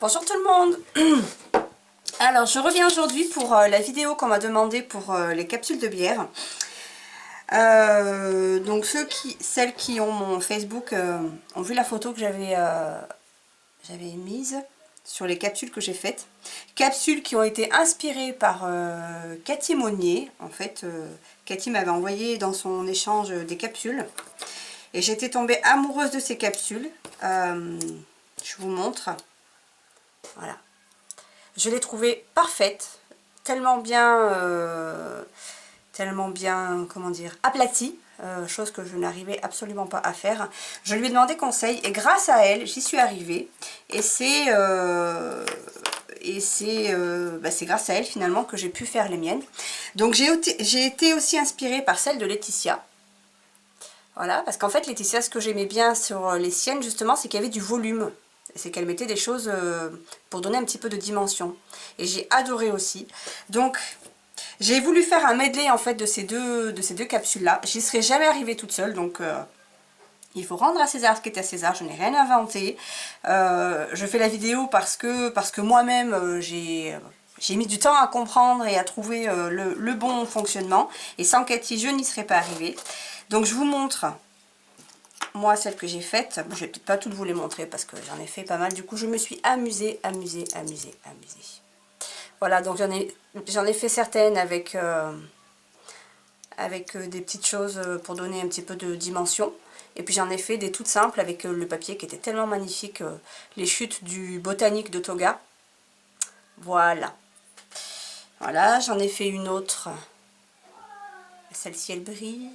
Bonjour tout le monde. Alors je reviens aujourd'hui pour la vidéo qu'on m'a demandé pour les capsules de bière. Donc celles qui ont mon Facebook ont vu la photo que j'avais mise sur les capsules que j'ai faites. Capsules qui ont été inspirées par Cathy Monnier. En fait, Cathy m'avait envoyé dans son échange des capsules. Et j'étais tombée amoureuse de ces capsules. Je vous montre. Voilà. Je l'ai trouvée parfaite, tellement bien, comment dire, aplatie, chose que je n'arrivais absolument pas à faire. Je lui ai demandé conseil et grâce à elle, j'y suis arrivée. Et c'est grâce à elle finalement que j'ai pu faire les miennes. Donc j'ai été aussi inspirée par celle de Laetitia. Voilà, parce qu'en fait Laetitia, ce que j'aimais bien sur les siennes justement, c'est qu'il y avait du volume. C'est qu'elle mettait des choses pour donner un petit peu de dimension. Et j'ai adoré aussi. Donc, j'ai voulu faire un medley en fait de ces deux capsules-là. J'y serais jamais arrivée toute seule. Donc, il faut rendre à César ce qui est à César. Je n'ai rien inventé. Je fais la vidéo parce que moi-même, j'ai mis du temps à comprendre et à trouver le bon fonctionnement. Et sans Cathy, je n'y serais pas arrivée. Donc, je vous montre... Moi, celle que j'ai faite, bon, je vais peut-être pas toutes vous les montrer parce que j'en ai fait pas mal. Du coup, je me suis amusée. Voilà, donc j'en ai fait certaines avec des petites choses pour donner un petit peu de dimension. Et puis j'en ai fait des toutes simples avec le papier qui était tellement magnifique. Les chutes du botanique de Toga. Voilà. Voilà, j'en ai fait une autre. Celle-ci, elle brille.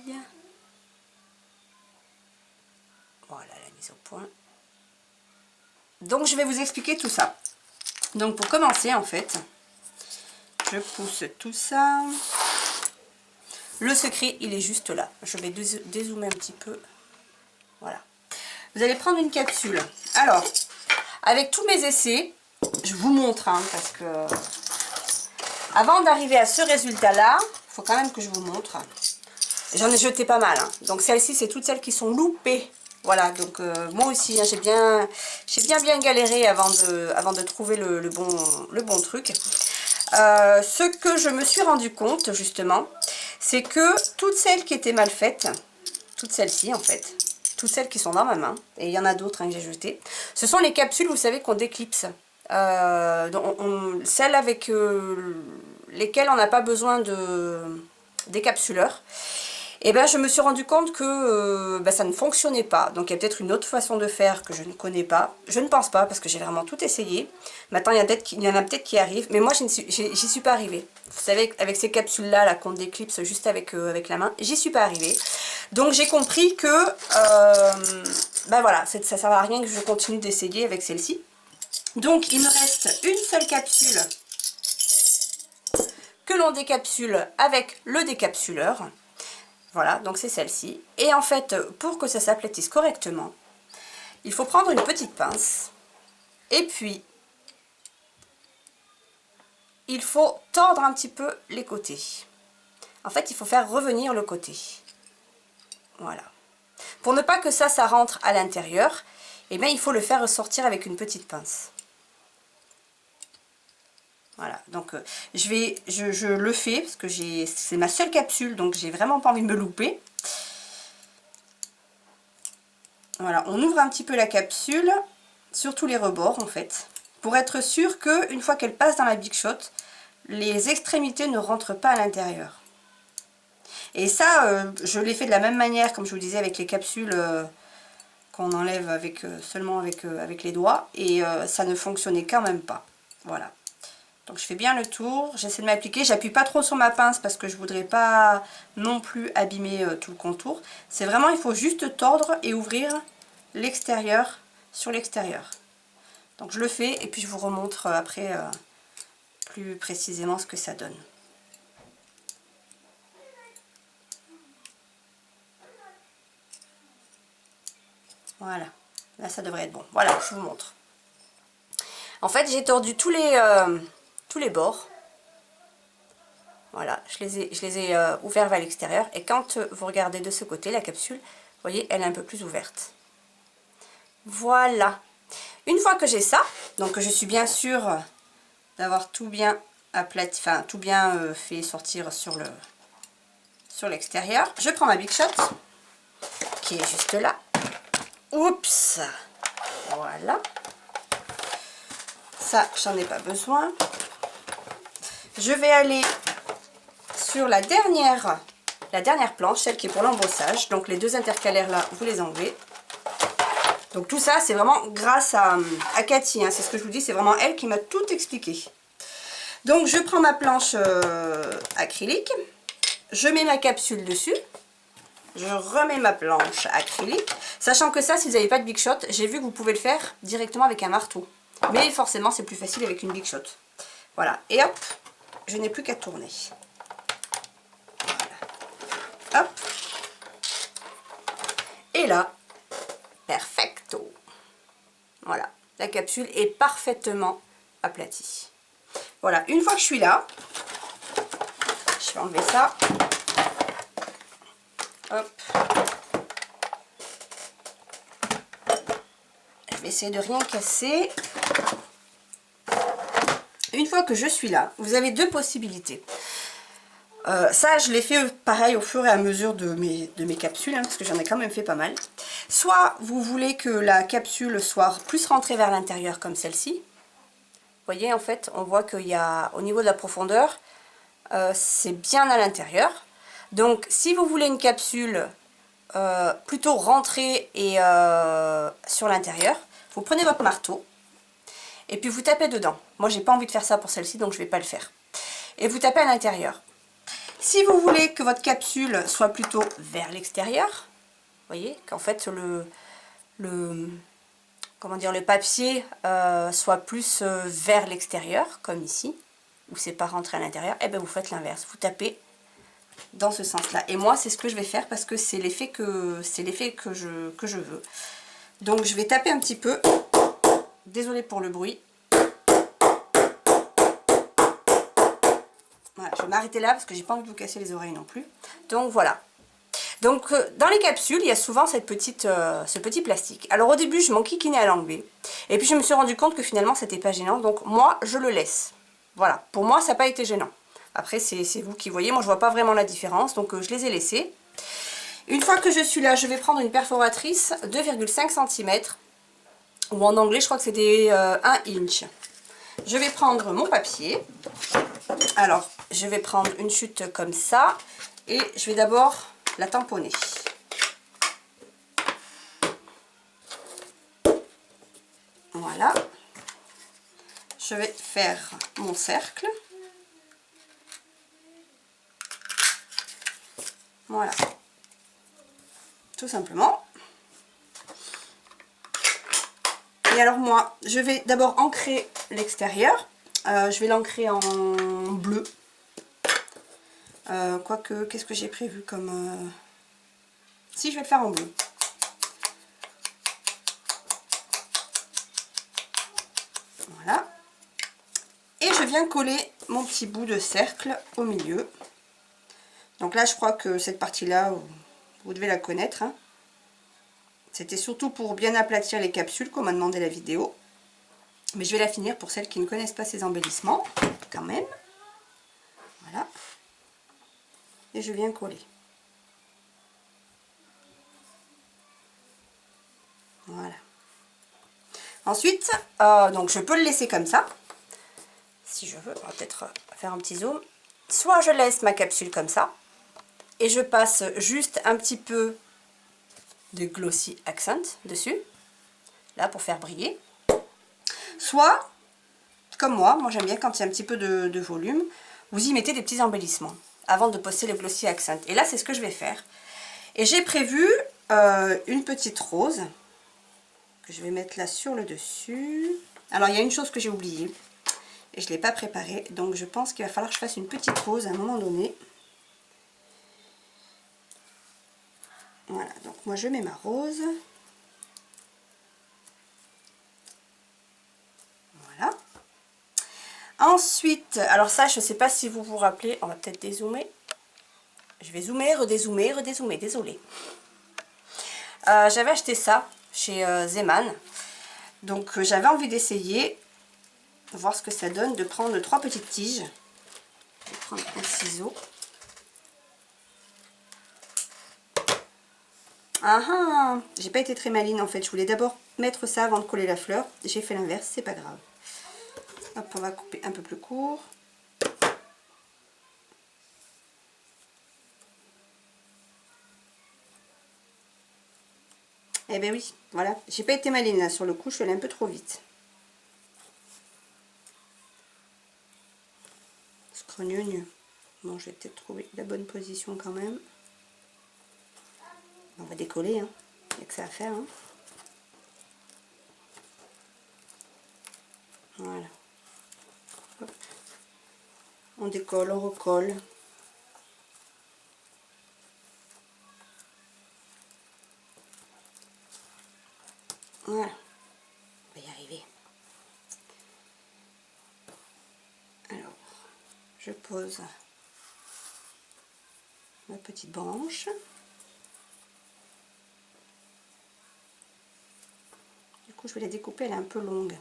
Voilà la mise au point. Donc je vais vous expliquer tout ça. Donc pour commencer en fait, je pousse tout ça. Le secret il est juste là. Je vais dézoomer un petit peu. Voilà. Vous allez prendre une capsule. Alors, avec tous mes essais, je vous montre hein, parce que avant d'arriver à ce résultat là, il faut quand même que je vous montre. J'en ai jeté pas mal. Hein. Donc celles-ci, c'est toutes celles qui sont loupées. Voilà, donc moi aussi, hein, j'ai bien galéré avant de trouver le bon truc. Ce que je me suis rendu compte, justement, c'est que toutes celles qui étaient mal faites, toutes celles-ci, en fait, toutes celles qui sont dans ma main, et il y en a d'autres hein, que j'ai jetées, ce sont les capsules, vous savez, qu'on déclipse. Celles avec lesquelles on n'a pas besoin de décapsuleurs. Et bien je me suis rendu compte que ça ne fonctionnait pas. Donc il y a peut-être une autre façon de faire que je ne connais pas. Je ne pense pas parce que j'ai vraiment tout essayé. Maintenant il y en a peut-être qui arrivent. Mais moi j'y suis pas arrivée. Vous savez avec ces capsules là qu'on déclipse juste avec la main. J'y suis pas arrivée. Donc j'ai compris que voilà, ça ne sert à rien que je continue d'essayer avec celle-ci. Donc il me reste une seule capsule que l'on décapsule avec le décapsuleur. Voilà, donc c'est celle-ci. Et en fait, pour que ça s'aplatisse correctement, il faut prendre une petite pince. Et puis, il faut tordre un petit peu les côtés. En fait, il faut faire revenir le côté. Voilà. Pour ne pas que ça rentre à l'intérieur, eh bien, il faut le faire ressortir avec une petite pince. Voilà, donc je le fais parce que c'est ma seule capsule, donc j'ai vraiment pas envie de me louper. Voilà, on ouvre un petit peu la capsule, sur tous les rebords en fait, pour être sûr que une fois qu'elle passe dans la Big Shot, les extrémités ne rentrent pas à l'intérieur. Et ça, je l'ai fait de la même manière, comme je vous disais, avec les capsules qu'on enlève seulement avec les doigts, et ça ne fonctionnait quand même pas. Voilà. Donc je fais bien le tour, j'essaie de m'appliquer, j'appuie pas trop sur ma pince parce que je voudrais pas non plus abîmer tout le contour. C'est vraiment, il faut juste tordre et ouvrir l'extérieur sur l'extérieur. Donc je le fais et puis je vous remontre après plus précisément ce que ça donne. Voilà, là ça devrait être bon. Voilà, je vous montre. En fait j'ai tordu tous les bords. Voilà, je les ai ouverts vers l'extérieur. Et quand vous regardez de ce côté, la capsule, vous voyez, elle est un peu plus ouverte. Voilà. Une fois que j'ai ça, donc que je suis bien sûre d'avoir tout bien aplati, enfin tout bien fait sortir sur l'extérieur, je prends ma Big Shot qui est juste là. Oups, voilà. Ça, j'en ai pas besoin. Je vais aller sur la dernière planche, celle qui est pour l'embossage. Donc les deux intercalaires là, vous les enlevez. Donc tout ça, c'est vraiment grâce à Cathy, hein, c'est ce que je vous dis, c'est vraiment elle qui m'a tout expliqué. Donc je prends ma planche acrylique, je mets ma capsule dessus, je remets ma planche acrylique, sachant que ça, si vous n'avez pas de Big Shot, j'ai vu que vous pouvez le faire directement avec un marteau. Mais forcément, c'est plus facile avec une Big Shot. Voilà, et hop, je n'ai plus qu'à tourner. Voilà. Hop. Et là, perfecto. Voilà, la capsule est parfaitement aplatie. Voilà, une fois que je suis là, je vais enlever ça. Hop. Je vais essayer de rien casser. Une fois que je suis là, vous avez deux possibilités. Ça, je l'ai fait pareil au fur et à mesure de mes capsules, hein, parce que j'en ai quand même fait pas mal. Soit vous voulez que la capsule soit plus rentrée vers l'intérieur comme celle-ci. Vous voyez, en fait, on voit qu'il y a, au niveau de la profondeur, c'est bien à l'intérieur. Donc, si vous voulez une capsule plutôt rentrée et sur l'intérieur, vous prenez votre marteau et puis vous tapez dedans. Moi, j'ai pas envie de faire ça pour celle-ci, donc je vais pas le faire. Et vous tapez à l'intérieur. Si vous voulez que votre capsule soit plutôt vers l'extérieur, vous voyez, qu'en fait comment dire, le papier soit plus vers l'extérieur, comme ici, où c'est pas rentré à l'intérieur, et bien vous faites l'inverse, vous tapez dans ce sens-là. Et moi, c'est ce que je vais faire parce que c'est l'effet que je veux. Donc je vais taper un petit peu. Désolée pour le bruit. Voilà, je vais m'arrêter là parce que j'ai pas envie de vous casser les oreilles non plus. Donc voilà. Donc dans les capsules, il y a souvent ce petit plastique. Alors au début, je m'enquiquinais à l'enlever. Et puis je me suis rendu compte que finalement, c'était pas gênant. Donc moi, je le laisse. Voilà. Pour moi, ça n'a pas été gênant. Après, c'est vous qui voyez. Moi, je vois pas vraiment la différence. Donc je les ai laissés. Une fois que je suis là, je vais prendre une perforatrice 2,5 cm. Ou en anglais, je crois que c'était 1 inch. Je vais prendre mon papier. Alors, je vais prendre une chute comme ça. Et je vais d'abord la tamponner. Voilà. Je vais faire mon cercle. Voilà. Tout simplement. Et alors moi, je vais d'abord ancrer l'extérieur. Je vais l'ancrer en bleu. Quoique, qu'est-ce que j'ai prévu comme... Si, je vais le faire en bleu. Voilà. Et je viens coller mon petit bout de cercle au milieu. Donc là, je crois que cette partie-là, vous devez la connaître. Hein. C'était surtout pour bien aplatir les capsules qu'on m'a demandé la vidéo. Mais je vais la finir pour celles qui ne connaissent pas ces embellissements, quand même. Voilà. Et je viens coller. Voilà. Ensuite, donc je peux le laisser comme ça. Si je veux, on va peut-être faire un petit zoom. Soit je laisse ma capsule comme ça. Et je passe juste un petit peu de Glossy Accent dessus. Là, pour faire briller. Soit, comme moi j'aime bien quand il y a un petit peu de volume, vous y mettez des petits embellissements avant de poster le Glossy Accent. Et là, c'est ce que je vais faire. Et j'ai prévu une petite rose que je vais mettre là sur le dessus. Alors, il y a une chose que j'ai oubliée et je ne l'ai pas préparée. Donc, je pense qu'il va falloir que je fasse une petite rose à un moment donné. Voilà, donc moi, je mets ma rose. Voilà. Ensuite, alors ça, je ne sais pas si vous vous rappelez, on va peut-être dézoomer. Je vais zoomer, redézoomer, redézoomer, désolé. J'avais acheté ça chez Zeman. Donc j'avais envie d'essayer, voir ce que ça donne, de prendre 3 petites tiges. Je vais prendre un ciseau. Ah ah, j'ai pas été très maline en fait, je voulais d'abord mettre ça avant de coller la fleur. J'ai fait l'inverse, c'est pas grave. Hop, on va couper un peu plus court. Eh ben oui, voilà, j'ai pas été maline là sur le coup, je suis allée un peu trop vite. Scrogneux. Bon, je vais peut-être trouver la bonne position quand même. On va décoller, hein. Il n'y a que ça à faire. Hein. Voilà. Hop. On décolle, on recolle. Voilà. On va y arriver. Alors, je pose ma petite branche. Du coup, je vais la découper, elle est un peu longue.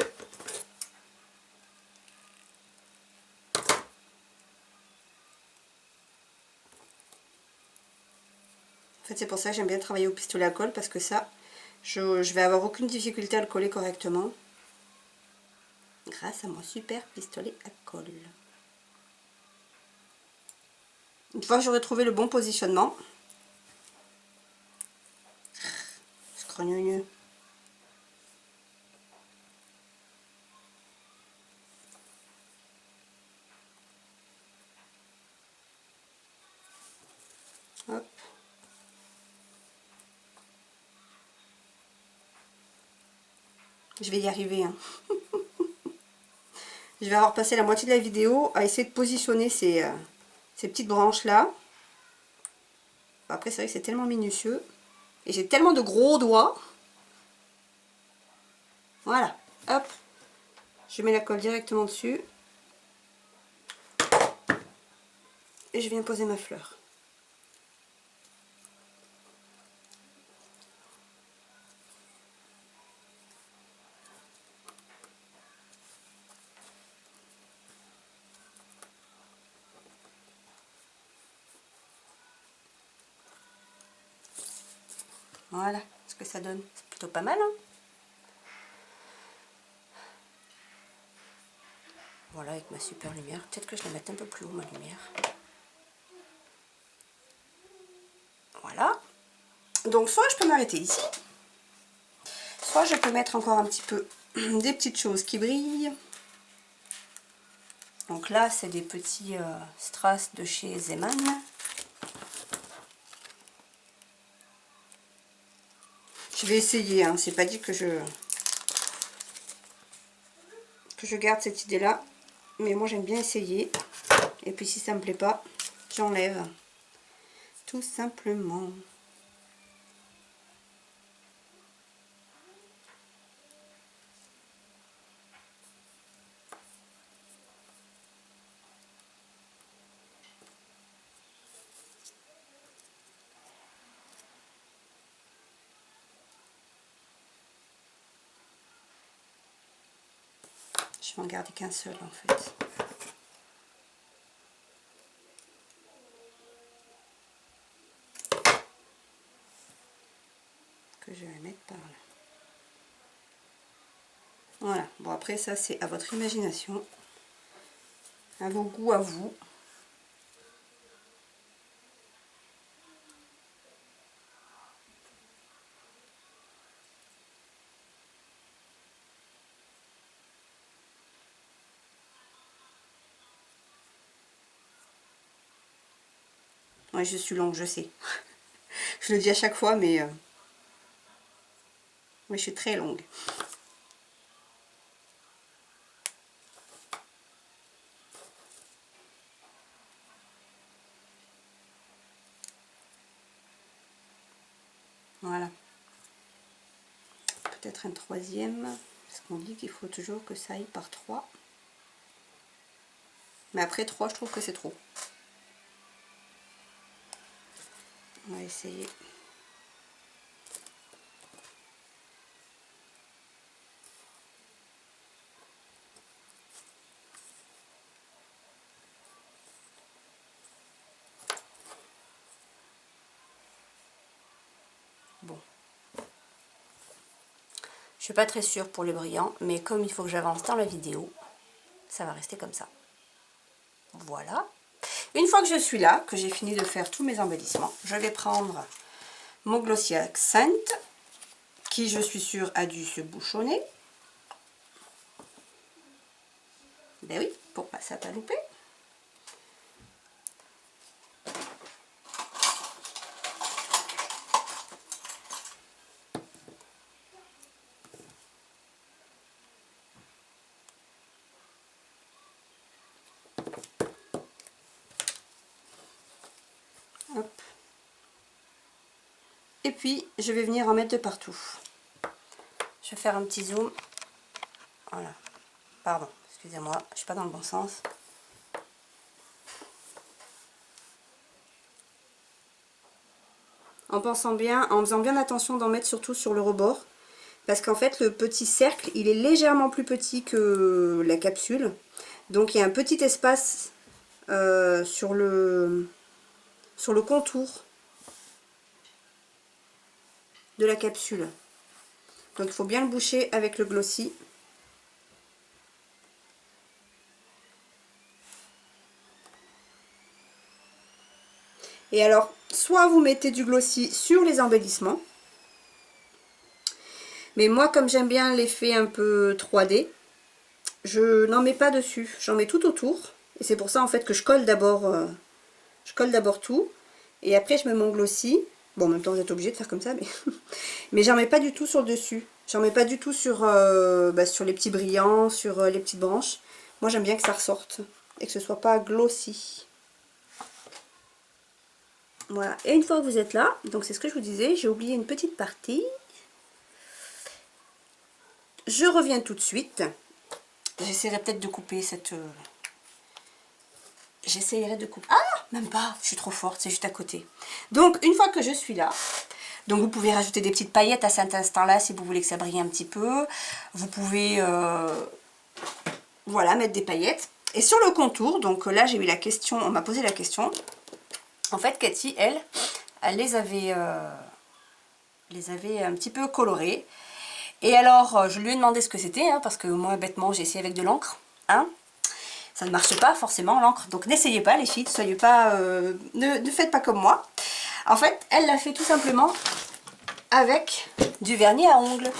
En fait, c'est pour ça que j'aime bien travailler au pistolet à colle, parce que ça, je vais avoir aucune difficulté à le coller correctement. Grâce à mon super pistolet à colle. Une fois que j'aurai trouvé le bon positionnement, scrogneux. Hop. Je vais y arriver. Hein. Je vais avoir passé la moitié de la vidéo à essayer de positionner ces petites branches là. Après, c'est vrai que c'est tellement minutieux. Et j'ai tellement de gros doigts. Voilà. Hop. Je mets la colle directement dessus. Et je viens poser ma fleur. Voilà ce que ça donne. C'est plutôt pas mal, hein. Voilà, avec ma super lumière. Peut-être que je la mette un peu plus haut, ma lumière. Voilà. Donc, soit je peux m'arrêter ici. Soit je peux mettre encore un petit peu des petites choses qui brillent. Donc là, c'est des petits strass de chez Zeman. Je vais essayer, hein. C'est pas dit que je garde cette idée-là. Mais moi, j'aime bien essayer. Et puis, si ça me plaît pas, j'enlève. Tout simplement. Je vais en garder qu'un seul en fait. Que je vais mettre par là. Voilà. Bon, après ça c'est à votre imagination. À vos goûts, à vous. Ouais, je suis longue, je sais. Je le dis à chaque fois, mais je suis très longue. Voilà. Peut-être un troisième, parce qu'on dit qu'il faut toujours que ça aille par 3. Mais après 3, je trouve que c'est trop. On va essayer. Je suis pas très sûre pour les brillants, mais comme il faut que j'avance dans la vidéo, ça va rester comme ça. Voilà. Une fois que je suis là, que j'ai fini de faire tous mes embellissements, je vais prendre mon Glossy Accent, qui je suis sûre a dû se bouchonner. Ben oui, pour pas ça pas louper. Hop. Et puis, je vais venir en mettre de partout. Je vais faire un petit zoom. Voilà. Pardon, excusez-moi, je suis pas dans le bon sens. En pensant bien, en faisant bien attention d'en mettre surtout sur le rebord. Parce qu'en fait, le petit cercle, il est légèrement plus petit que la capsule. Donc, il y a un petit espace sur le contour de la capsule. Donc, il faut bien le boucher avec le glossy. Et alors, soit vous mettez du glossy sur les embellissements. Mais moi, comme j'aime bien l'effet un peu 3D, je n'en mets pas dessus. J'en mets tout autour. Et c'est pour ça, en fait, que je colle d'abord tout. Et après, je mets mon glossy. Bon, en même temps, vous êtes obligé de faire comme ça, mais, mais j'en mets pas du tout sur le dessus. J'en mets pas du tout sur, sur les petits brillants, sur les petites branches. Moi, j'aime bien que ça ressorte et que ce soit pas glossy. Voilà. Et une fois que vous êtes là, donc c'est ce que je vous disais, j'ai oublié une petite partie. Je reviens tout de suite. J'essaierai peut-être de couper cette... J'essaierai de couper... Ah, même pas, je suis trop forte, c'est juste à côté. Donc, une fois que je suis là, donc vous pouvez rajouter des petites paillettes à cet instant-là si vous voulez que ça brille un petit peu. Vous pouvez, voilà, mettre des paillettes. Et sur le contour, donc là j'ai eu la question, on m'a posé la question. En fait, Cathy, elle les avait un petit peu colorées. Et alors, je lui ai demandé ce que c'était, hein, parce que moi, bêtement, j'ai essayé avec de l'encre. Hein. Ça ne marche pas forcément, l'encre. Donc, n'essayez pas, les filles. Soyez pas, ne faites pas comme moi. En fait, elle l'a fait tout simplement avec du vernis à ongles.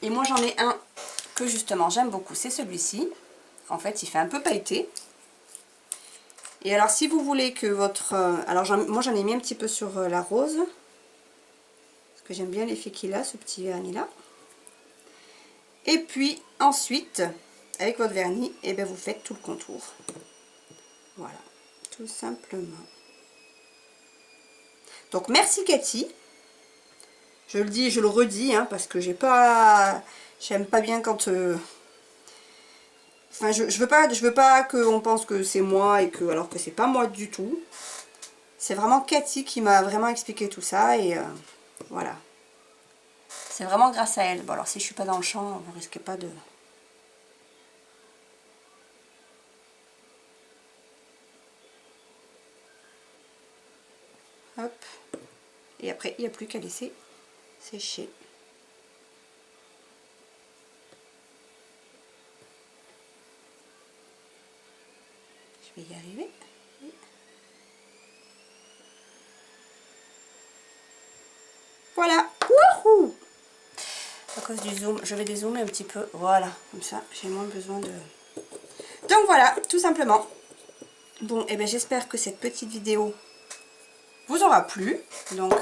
Et moi, j'en ai un que, justement, j'aime beaucoup. C'est celui-ci. En fait, il fait un peu pailleté. Et alors, si vous voulez que votre... alors, moi, j'en ai mis un petit peu sur la rose. Parce que j'aime bien l'effet qu'il a, ce petit vernis-là. Et puis, ensuite, avec votre vernis, et bien, vous faites tout le contour. Voilà, tout simplement. Donc, merci Cathy. Je le dis, je le redis, hein, parce que j'aime pas bien quand... Enfin, je veux pas qu'on pense que c'est moi, et que alors que c'est pas moi du tout. C'est vraiment Cathy qui m'a vraiment expliqué tout ça, et voilà. C'est vraiment grâce à elle. Bon, alors si je suis pas dans le champ, vous risquez pas de... Hop. Et après, il n'y a plus qu'à laisser sécher. Je vais y arriver. Voilà. Wouhou! À cause du zoom, je vais dézoomer un petit peu. Voilà, comme ça, j'ai moins besoin de... Donc voilà, tout simplement. Bon, et bien j'espère que cette petite vidéo vous aura plu. Donc,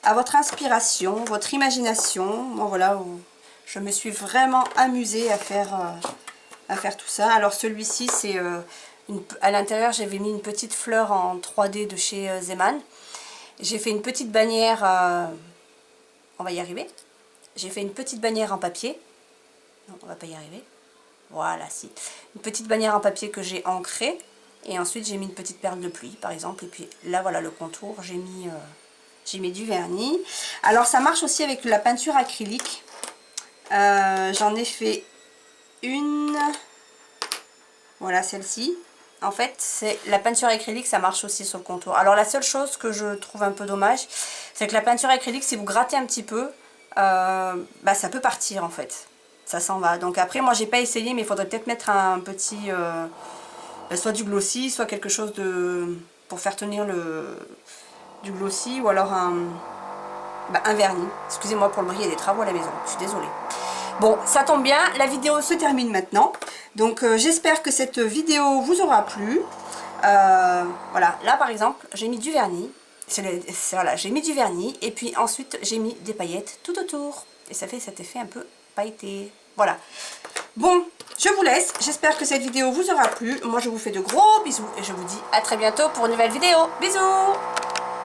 à votre inspiration, votre imagination. Bon, voilà, je me suis vraiment amusée à faire tout ça. Alors celui-ci, c'est à l'intérieur, j'avais mis une petite fleur en 3D de chez Zeman. J'ai fait une petite bannière, on va y arriver. J'ai fait une petite bannière en papier. Non, on va pas y arriver. Voilà, si. Une petite bannière en papier que j'ai ancrée. Et ensuite, j'ai mis une petite perle de pluie, par exemple. Et puis là, voilà le contour. J'ai mis du vernis. Alors, ça marche aussi avec la peinture acrylique. J'en ai fait une. Voilà, celle-ci. en fait, c'est la peinture acrylique, ça marche aussi sur le contour. Alors la seule chose que je trouve un peu dommage, c'est que la peinture acrylique, si vous grattez un petit peu, bah, ça peut partir en fait. Ça s'en va. Donc après, moi j'ai pas essayé, mais il faudrait peut-être mettre un petit, soit du glossy, soit quelque chose de pour faire tenir du glossy, ou alors un vernis. Excusez-moi pour le bruit, il y a des travaux à la maison, je suis désolée. Bon, ça tombe bien, la vidéo se termine maintenant. Donc j'espère que cette vidéo vous aura plu. Voilà, là par exemple, j'ai mis du vernis. Voilà, j'ai mis du vernis et puis ensuite j'ai mis des paillettes tout autour. Et ça fait cet effet un peu pailleté. Voilà. Bon, je vous laisse. J'espère que cette vidéo vous aura plu. Moi, je vous fais de gros bisous et je vous dis à très bientôt pour une nouvelle vidéo. Bisous!